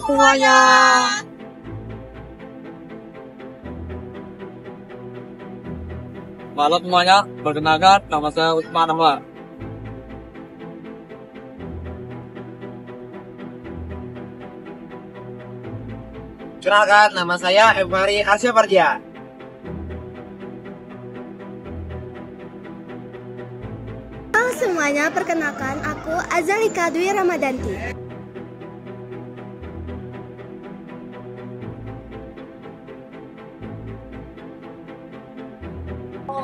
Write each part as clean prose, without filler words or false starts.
semuanya. Malam semuanya, perkenalkan nama saya Usman Ahmad. Kenalkan, nama saya Emari Arsya Parja. Halo semuanya, perkenalkan aku Azalika Dwi Ramadanti.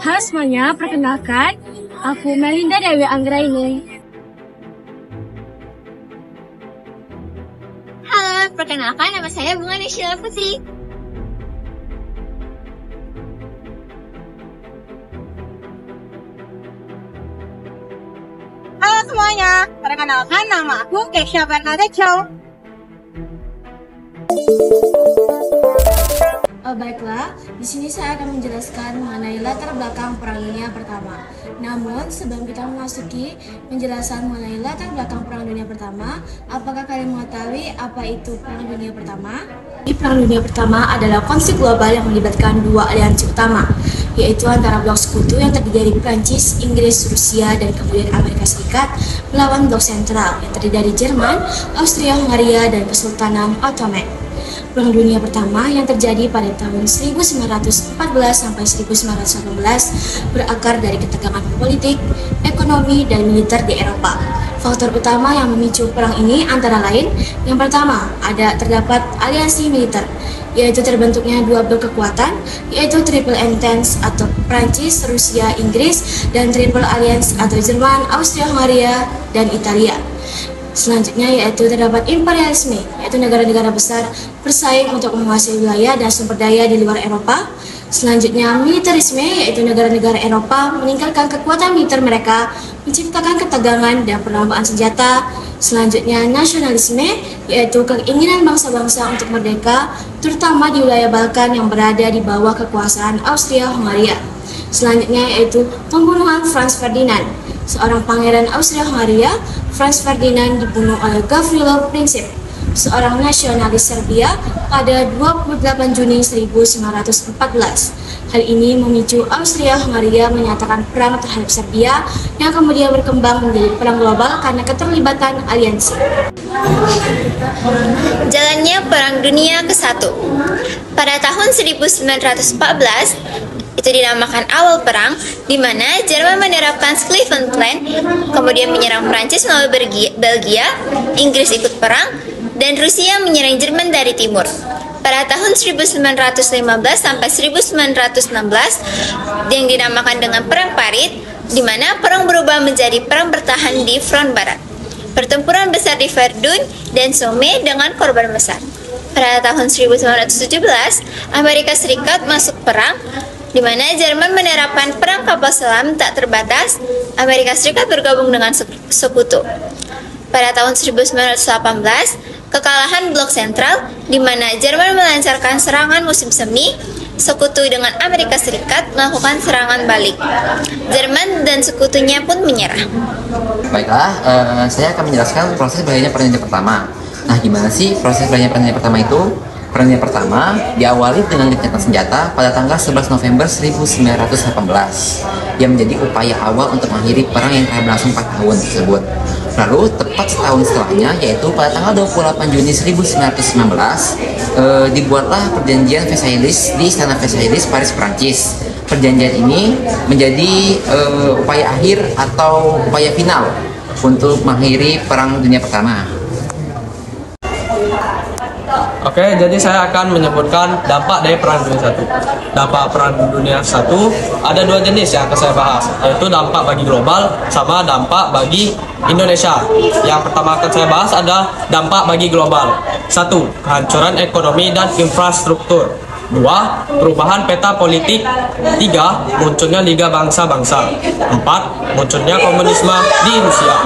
Halo semuanya, perkenalkan aku Melinda Dewi Anggraini. Halo, perkenalkan nama saya Bunga Nishila Putri. Halo semuanya, perkenalkan nama aku Kesha Bernadette Chow. Baiklah, di sini saya akan menjelaskan mengenai latar belakang Perang Dunia Pertama. Namun, sebelum kita memasuki penjelasan mengenai latar belakang Perang Dunia Pertama, apakah kalian mengetahui apa itu Perang Dunia Pertama? Perang Dunia Pertama adalah konflik global yang melibatkan dua aliansi utama, yaitu antara blok sekutu yang terdiri dari Prancis, Inggris, Rusia, dan kemudian Amerika Serikat melawan blok sentral yang terdiri dari Jerman, Austria-Hungaria, dan Kesultanan Ottoman. Perang Dunia Pertama yang terjadi pada tahun 1914 sampai 1918 berakar dari ketegangan politik, ekonomi, dan militer di Eropa. Faktor utama yang memicu perang ini antara lain, yang pertama, terdapat aliansi militer, yaitu terbentuknya dua blok kekuatan, yaitu Triple Entente atau Prancis, Rusia, Inggris, dan Triple Alliance atau Jerman, Austria-Hungaria, dan Italia. Selanjutnya yaitu terdapat imperialisme, yaitu negara-negara besar bersaing untuk menguasai wilayah dan sumber daya di luar Eropa. Selanjutnya militerisme, yaitu negara-negara Eropa meningkatkan kekuatan militer mereka, menciptakan ketegangan dan perlombaan senjata. Selanjutnya nasionalisme, yaitu keinginan bangsa-bangsa untuk merdeka, terutama di wilayah Balkan yang berada di bawah kekuasaan Austria-Hungaria. Selanjutnya yaitu pembunuhan Franz Ferdinand, seorang pangeran Austria-Hungaria. Franz Ferdinand dibunuh oleh Gavrilo Princip, seorang nasionalis Serbia, pada 28 Juni 1914. Hal ini memicu Austria-Hungaria menyatakan perang terhadap Serbia yang kemudian berkembang menjadi perang global karena keterlibatan aliansi. Jalannya Perang Dunia ke-1. Pada tahun 1914, itu dinamakan awal perang, di mana Jerman menerapkan Schlieffen Plan, kemudian menyerang Prancis melalui Belgia, Inggris ikut perang, dan Rusia menyerang Jerman dari timur. Pada tahun 1915 sampai 1916, yang dinamakan dengan Perang Parit, di mana perang berubah menjadi perang bertahan di front barat. Pertempuran besar di Verdun dan Somme dengan korban besar. Pada tahun 1917, Amerika Serikat masuk perang, di mana Jerman menerapkan perang kapal selam tak terbatas. Amerika Serikat bergabung dengan Sekutu. Pada tahun 1918, kekalahan blok sentral, di mana Jerman melancarkan serangan musim semi, Sekutu dengan Amerika Serikat melakukan serangan balik. Jerman dan sekutunya pun menyerah. Baiklah, saya akan menjelaskan proses berakhirnya Perang Dunia Pertama. Nah, gimana sih proses berakhirnya Perang Dunia Pertama itu? Perang Dunia Pertama diawali dengan gencatan senjata pada tanggal 11 November 1918 yang menjadi upaya awal untuk mengakhiri perang yang telah berlangsung 4 tahun tersebut. Lalu tepat setahun setelahnya, yaitu pada tanggal 28 Juni 1919, dibuatlah perjanjian Versailles di Istana Versailles, Paris, Prancis. Perjanjian ini menjadi upaya akhir atau upaya final untuk mengakhiri Perang Dunia Pertama. Oke, jadi saya akan menyebutkan dampak dari Perang Dunia I. Dampak Perang Dunia I ada dua jenis yang akan saya bahas, yaitu dampak bagi global sama dampak bagi Indonesia. Yang pertama akan saya bahas adalah dampak bagi global. 1. Kehancuran ekonomi dan infrastruktur. 2. Perubahan peta politik. 3. Munculnya Liga Bangsa-Bangsa. 4. Munculnya komunisme di Rusia.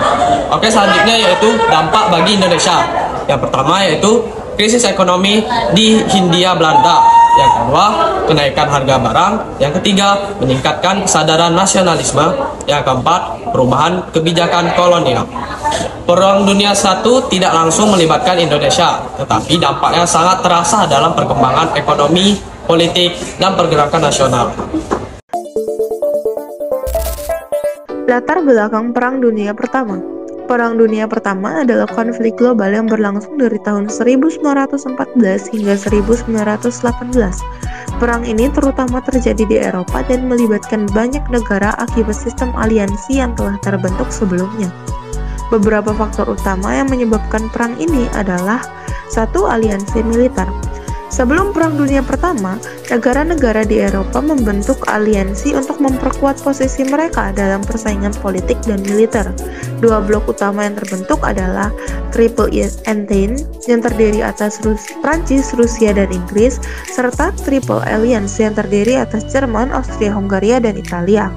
Oke, selanjutnya yaitu dampak bagi Indonesia. Yang pertama yaitu krisis ekonomi di Hindia Belanda. Yang kedua, kenaikan harga barang. Yang ketiga, meningkatkan kesadaran nasionalisme. Yang keempat, perubahan kebijakan kolonial. Perang Dunia I tidak langsung melibatkan Indonesia, tetapi dampaknya sangat terasa dalam perkembangan ekonomi, politik, dan pergerakan nasional. Latar belakang Perang Dunia Pertama. Perang Dunia Pertama adalah konflik global yang berlangsung dari tahun 1914 hingga 1918. Perang ini terutama terjadi di Eropa dan melibatkan banyak negara akibat sistem aliansi yang telah terbentuk sebelumnya. Beberapa faktor utama yang menyebabkan perang ini adalah: 1. Aliansi militer. Sebelum Perang Dunia Pertama, negara-negara di Eropa membentuk aliansi untuk memperkuat posisi mereka dalam persaingan politik dan militer. Dua blok utama yang terbentuk adalah Triple Entente yang terdiri atas Prancis, Rusia, dan Inggris, serta Triple Alliance yang terdiri atas Jerman, Austria, Hungaria, dan Italia.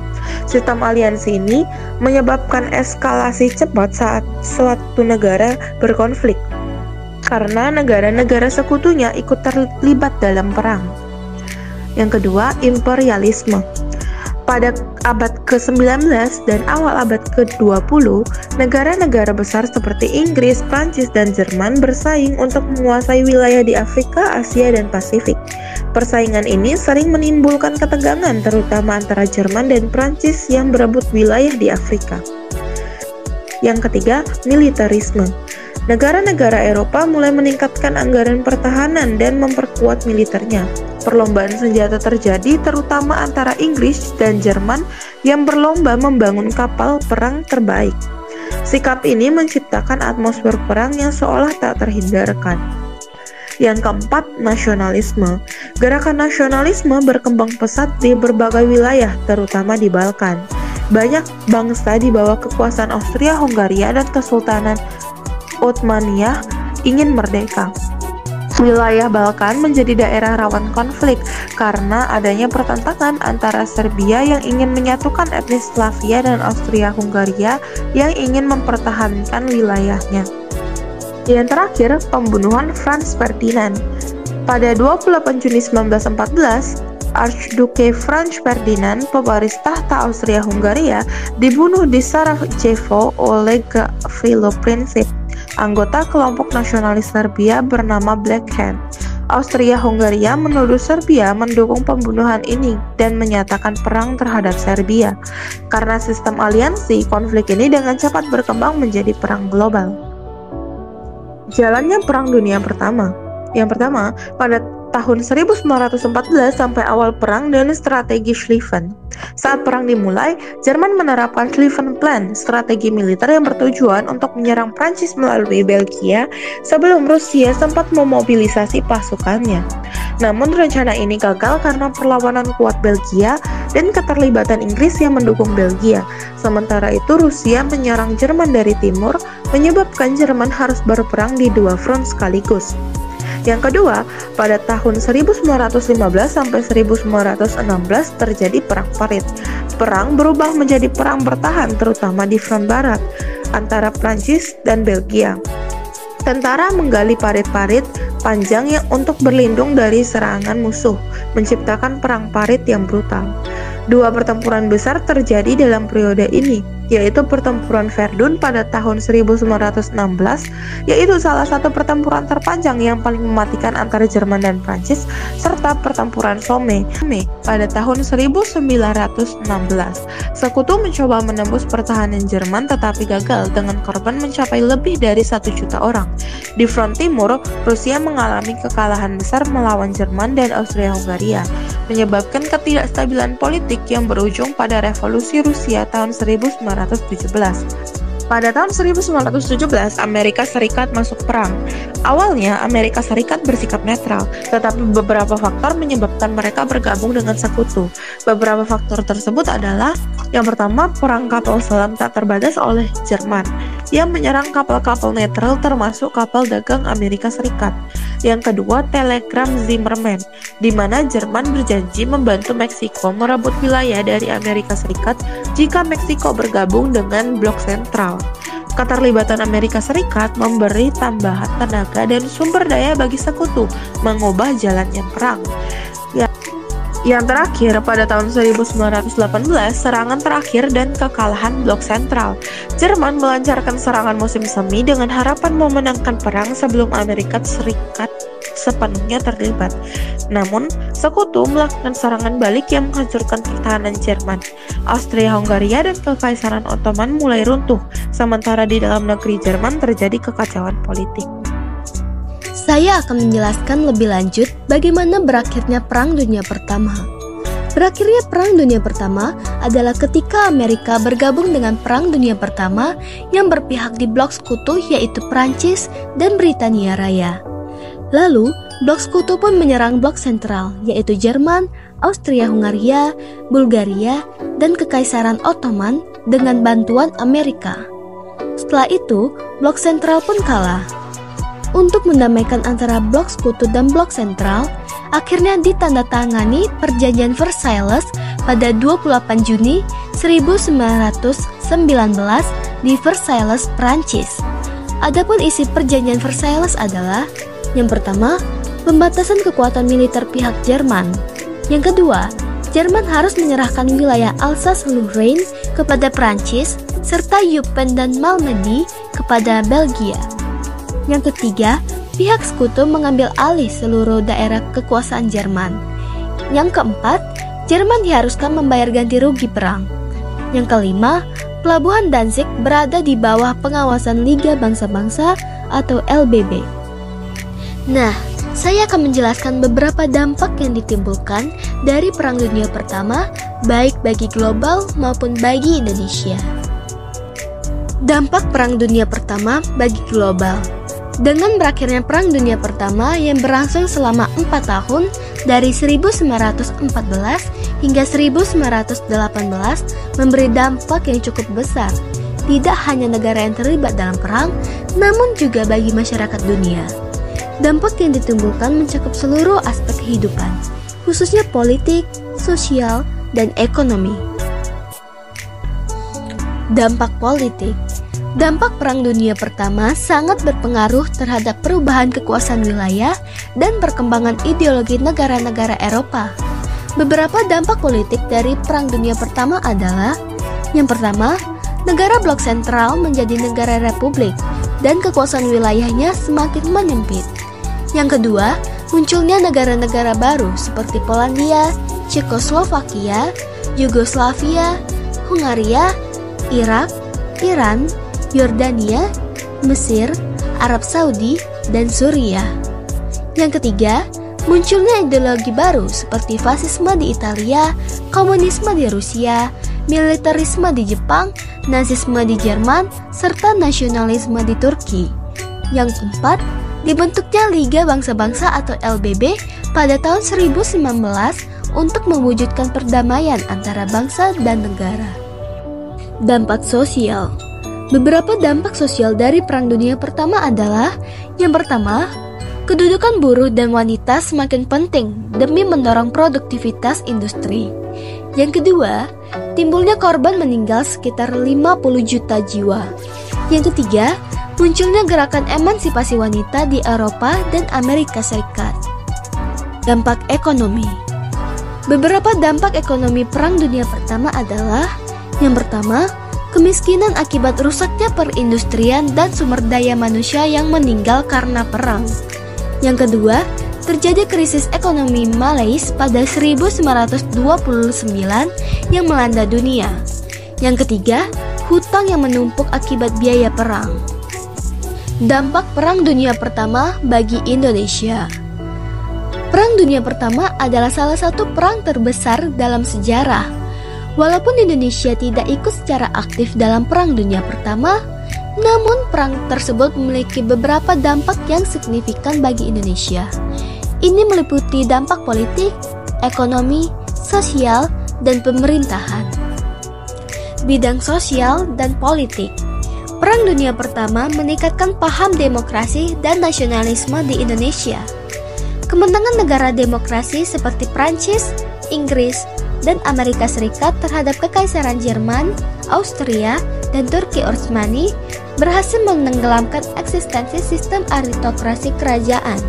Sistem aliansi ini menyebabkan eskalasi cepat saat suatu negara berkonflik, karena negara-negara sekutunya ikut terlibat dalam perang. Yang kedua, imperialisme. Pada abad ke-19 dan awal abad ke-20, negara-negara besar seperti Inggris, Prancis, dan Jerman bersaing untuk menguasai wilayah di Afrika, Asia, dan Pasifik. Persaingan ini sering menimbulkan ketegangan, terutama antara Jerman dan Prancis yang berebut wilayah di Afrika. Yang ketiga, militerisme. Negara-negara Eropa mulai meningkatkan anggaran pertahanan dan memperkuat militernya. Perlombaan senjata terjadi terutama antara Inggris dan Jerman yang berlomba membangun kapal perang terbaik. Sikap ini menciptakan atmosfer perang yang seolah tak terhindarkan. Yang keempat, nasionalisme. Gerakan nasionalisme berkembang pesat di berbagai wilayah, terutama di Balkan. Banyak bangsa di bawah kekuasaan Austria-Hungaria dan Kesultanan Utsmaniyah ingin merdeka. Wilayah Balkan menjadi daerah rawan konflik karena adanya pertentangan antara Serbia yang ingin menyatukan etnis Slavia dan Austria-Hungaria yang ingin mempertahankan wilayahnya. Yang terakhir, pembunuhan Franz Ferdinand. Pada 28 Juni 1914, Archduke Franz Ferdinand, pewaris tahta Austria-Hungaria, dibunuh di Sarajevo oleh Gavrilo Princip, anggota kelompok nasionalis Serbia bernama Black Hand. Austria-Hungaria menuduh Serbia mendukung pembunuhan ini dan menyatakan perang terhadap Serbia. Karena sistem aliansi, konflik ini dengan cepat berkembang menjadi perang global. Jalannya Perang Dunia Pertama. Yang pertama, pada tahun 1914 sampai awal perang dan strategi Schlieffen. Saat perang dimulai, Jerman menerapkan Schlieffen Plan, strategi militer yang bertujuan untuk menyerang Prancis melalui Belgia sebelum Rusia sempat memobilisasi pasukannya. Namun rencana ini gagal karena perlawanan kuat Belgia dan keterlibatan Inggris yang mendukung Belgia. Sementara itu Rusia menyerang Jerman dari timur, menyebabkan Jerman harus berperang di dua front sekaligus. Yang kedua, pada tahun 1915 sampai 1916 terjadi Perang Parit. Perang berubah menjadi perang bertahan terutama di front barat antara Prancis dan Belgia. Tentara menggali parit-parit panjang yang untuk berlindung dari serangan musuh, menciptakan perang parit yang brutal. Dua pertempuran besar terjadi dalam periode ini, yaitu pertempuran Verdun pada tahun 1916, yaitu salah satu pertempuran terpanjang yang paling mematikan antara Jerman dan Prancis, serta pertempuran Somme pada tahun 1916. Sekutu mencoba menembus pertahanan Jerman tetapi gagal dengan korban mencapai lebih dari 1 juta orang. Di front timur, Rusia mengalami kekalahan besar melawan Jerman dan Austria-Hungaria, menyebabkan ketidakstabilan politik yang berujung pada revolusi Rusia tahun 1917. Pada tahun 1917, Amerika Serikat masuk perang. Awalnya, Amerika Serikat bersikap netral, tetapi beberapa faktor menyebabkan mereka bergabung dengan sekutu. Beberapa faktor tersebut adalah: yang pertama, perang kapal selam tak terbatas oleh Jerman yang menyerang kapal-kapal netral termasuk kapal dagang Amerika Serikat. Yang kedua, telegram Zimmerman, di mana Jerman berjanji membantu Meksiko merebut wilayah dari Amerika Serikat jika Meksiko bergabung dengan blok sentral. Keterlibatan Amerika Serikat memberi tambahan tenaga dan sumber daya bagi sekutu, mengubah jalannya perang. Yang terakhir, pada tahun 1918, serangan terakhir dan kekalahan Blok Sentral. Jerman melancarkan serangan musim semi dengan harapan memenangkan perang sebelum Amerika Serikat sepenuhnya terlibat. Namun, Sekutu melakukan serangan balik yang menghancurkan pertahanan Jerman. Austria-Hungaria dan Kekaisaran Ottoman mulai runtuh, sementara di dalam negeri Jerman terjadi kekacauan politik. Saya akan menjelaskan lebih lanjut bagaimana berakhirnya Perang Dunia Pertama. Berakhirnya Perang Dunia Pertama adalah ketika Amerika bergabung dengan Perang Dunia Pertama yang berpihak di blok sekutu yaitu Prancis dan Britania Raya. Lalu, blok sekutu pun menyerang blok sentral yaitu Jerman, Austria-Hungaria, Bulgaria, dan Kekaisaran Ottoman dengan bantuan Amerika. Setelah itu, blok sentral pun kalah. Untuk mendamaikan antara blok sekutu dan blok sentral, akhirnya ditandatangani Perjanjian Versailles pada 28 Juni 1919 di Versailles, Prancis. Adapun isi Perjanjian Versailles adalah: yang pertama, pembatasan kekuatan militer pihak Jerman. Yang kedua, Jerman harus menyerahkan wilayah Alsace-Lorraine kepada Prancis serta Eupen dan Malmedy kepada Belgia. Yang ketiga, pihak sekutu mengambil alih seluruh daerah kekuasaan Jerman. Yang keempat, Jerman diharuskan membayar ganti rugi perang. Yang kelima, pelabuhan Danzig berada di bawah pengawasan Liga Bangsa-Bangsa atau LBB. Nah, saya akan menjelaskan beberapa dampak yang ditimbulkan dari Perang Dunia Pertama, baik bagi global maupun bagi Indonesia. Dampak Perang Dunia Pertama bagi global. Dengan berakhirnya Perang Dunia Pertama yang berlangsung selama 4 tahun dari 1914 hingga 1918 memberi dampak yang cukup besar, tidak hanya negara yang terlibat dalam perang, namun juga bagi masyarakat dunia. Dampak yang ditimbulkan mencakup seluruh aspek kehidupan, khususnya politik, sosial, dan ekonomi. Dampak politik. Dampak Perang Dunia Pertama sangat berpengaruh terhadap perubahan kekuasaan wilayah dan perkembangan ideologi negara-negara Eropa. Beberapa dampak politik dari Perang Dunia Pertama adalah: yang pertama, negara blok sentral menjadi negara republik dan kekuasaan wilayahnya semakin menyempit. Yang kedua, munculnya negara-negara baru seperti Polandia, Cekoslovakia, Yugoslavia, Hungaria, Irak, Iran, Yordania, Mesir, Arab Saudi, dan Suriah. Yang ketiga, munculnya ideologi baru seperti fasisme di Italia, komunisme di Rusia, militerisme di Jepang, nazisme di Jerman, serta nasionalisme di Turki. Yang keempat, dibentuknya Liga Bangsa-Bangsa atau LBB pada tahun 1919 untuk mewujudkan perdamaian antara bangsa dan negara. Dampak sosial. Beberapa dampak sosial dari Perang Dunia Pertama adalah: yang pertama, kedudukan buruh dan wanita semakin penting demi mendorong produktivitas industri. Yang kedua, timbulnya korban meninggal sekitar 50 juta jiwa. Yang ketiga, munculnya gerakan emansipasi wanita di Eropa dan Amerika Serikat. Dampak ekonomi. Beberapa dampak ekonomi Perang Dunia Pertama adalah: yang pertama, kemiskinan akibat rusaknya perindustrian dan sumber daya manusia yang meninggal karena perang. Yang kedua, terjadi krisis ekonomi Malaise pada 1929 yang melanda dunia. Yang ketiga, hutang yang menumpuk akibat biaya perang. Dampak Perang Dunia Pertama bagi Indonesia. Perang Dunia Pertama adalah salah satu perang terbesar dalam sejarah. Walaupun Indonesia tidak ikut secara aktif dalam Perang Dunia Pertama, namun perang tersebut memiliki beberapa dampak yang signifikan bagi Indonesia. Ini meliputi dampak politik, ekonomi, sosial, dan pemerintahan. Bidang sosial dan politik. Perang Dunia Pertama meningkatkan paham demokrasi dan nasionalisme di Indonesia. Kemenangan negara demokrasi seperti Prancis, Inggris, dan Amerika Serikat terhadap Kekaisaran Jerman, Austria, dan Turki Utsmani berhasil menenggelamkan eksistensi sistem aritokrasi kerajaan.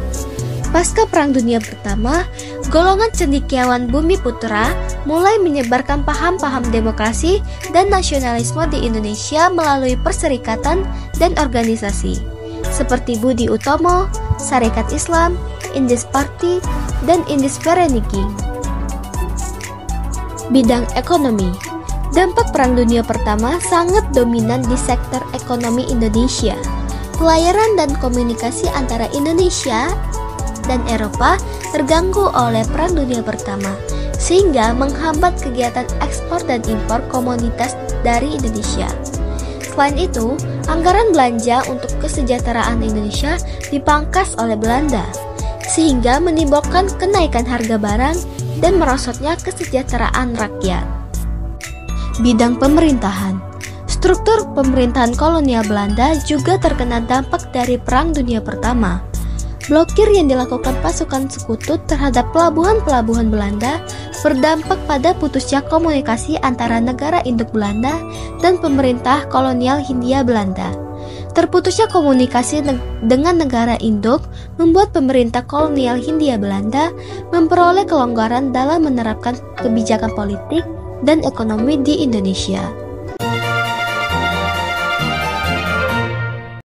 Pasca Perang Dunia Pertama, golongan cendekiawan Bumi Putra mulai menyebarkan paham-paham demokrasi dan nasionalisme di Indonesia melalui perserikatan dan organisasi seperti Budi Utomo, Sarekat Islam, Indis Party, dan Indis Vereniging. Bidang ekonomi. Dampak Perang Dunia Pertama sangat dominan di sektor ekonomi Indonesia. Pelayaran dan komunikasi antara Indonesia dan Eropa terganggu oleh Perang Dunia Pertama, sehingga menghambat kegiatan ekspor dan impor komoditas dari Indonesia. Selain itu, anggaran belanja untuk kesejahteraan Indonesia dipangkas oleh Belanda, sehingga menimbulkan kenaikan harga barang dan merosotnya kesejahteraan rakyat. Bidang pemerintahan. Struktur pemerintahan kolonial Belanda juga terkena dampak dari Perang Dunia Pertama. Blokir yang dilakukan pasukan sekutu terhadap pelabuhan-pelabuhan Belanda berdampak pada putusnya komunikasi antara negara induk Belanda dan pemerintah kolonial Hindia Belanda. Terputusnya komunikasi dengan negara induk membuat pemerintah kolonial Hindia Belanda memperoleh kelonggaran dalam menerapkan kebijakan politik dan ekonomi di Indonesia.